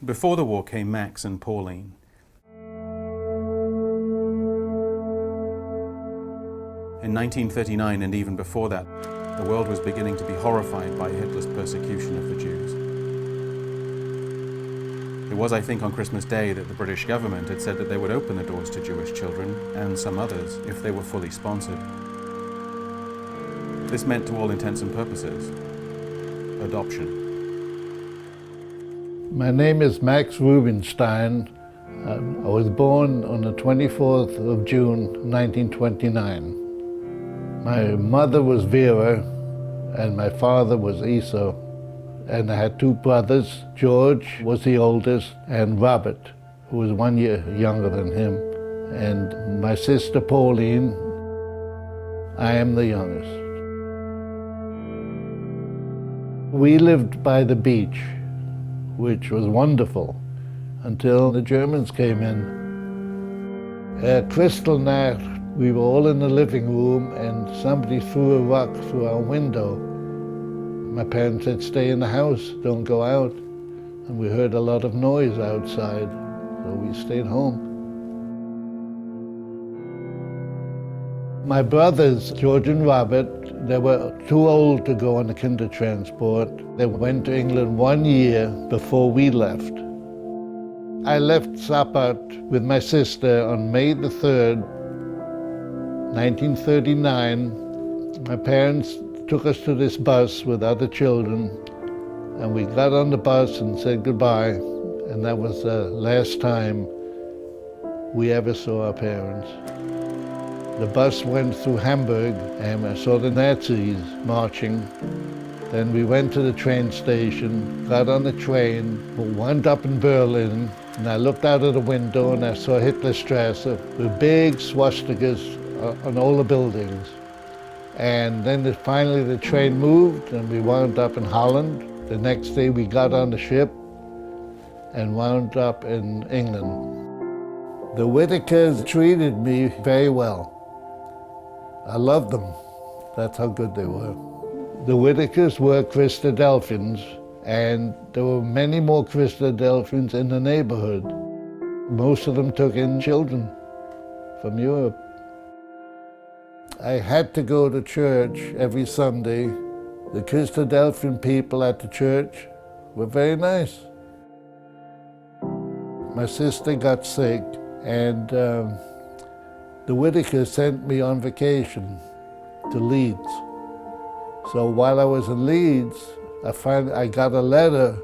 Before the war came Max and Pauline. In 1939 and even before that, the world was beginning to be horrified by Hitler's persecution of the Jews. It was, I think, on Christmas Day that the British government had said that they would open the doors to Jewish children, and some others, if they were fully sponsored. This meant, to all intents and purposes, adoption. My name is Max Rubinstein. I was born on the 24th of June, 1929. My mother was Vera, and my father was Esau. And I had two brothers. George was the oldest, and Robert, who was 1 year younger than him. And my sister Pauline, I am the youngest. We lived by the beach, which was wonderful, until the Germans came in. Crystal night, we were all in the living room, and somebody threw a rock through our window. My parents said, stay in the house, don't go out. And we heard a lot of noise outside, so we stayed home. My brothers, George and Robert, they were too old to go on the Kindertransport. They went to England 1 year before we left. I left Sappat with my sister on May the 3rd, 1939. My parents took us to this bus with other children, and we got on the bus and said goodbye, and that was the last time we ever saw our parents. The bus went through Hamburg, and I saw the Nazis marching. Then we went to the train station, got on the train, wound up in Berlin, and I looked out of the window and I saw Hitlerstrasse with big swastikas on all the buildings. And then finally the train moved and we wound up in Holland. The next day we got on the ship and wound up in England. The Whittakers treated me very well. I loved them. That's how good they were. The Whittakers were Christadelphians, and there were many more Christadelphians in the neighborhood. Most of them took in children from Europe. I had to go to church every Sunday. The Christadelphian people at the church were very nice. My sister got sick, and the Whittakers sent me on vacation to Leeds. So while I was in Leeds, I got a letter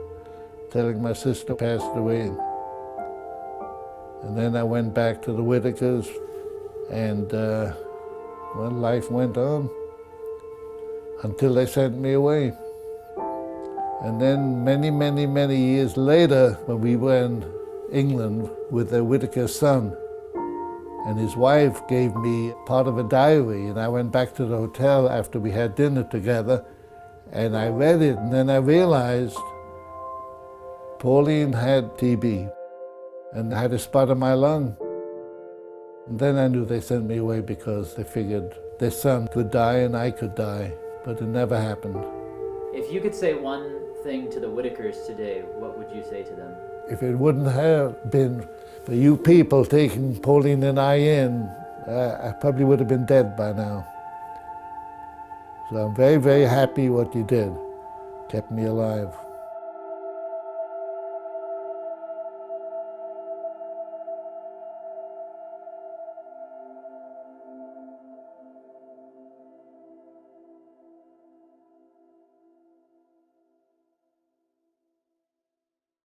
telling my sister passed away. And then I went back to the Whittakers, and well, life went on until they sent me away. And then many years later, when we were in England with the Whittaker son, and his wife gave me part of a diary, and I went back to the hotel after we had dinner together, and I read it, and then I realized Pauline had TB and had a spot on my lung. And then I knew they sent me away because they figured their son could die and I could die, but it never happened. If you could say one thing to the Whittakers today, what would you say to them? If it wouldn't have been for you people taking Pauline and I in, I probably would have been dead by now. So I'm very happy what you did. Kept me alive.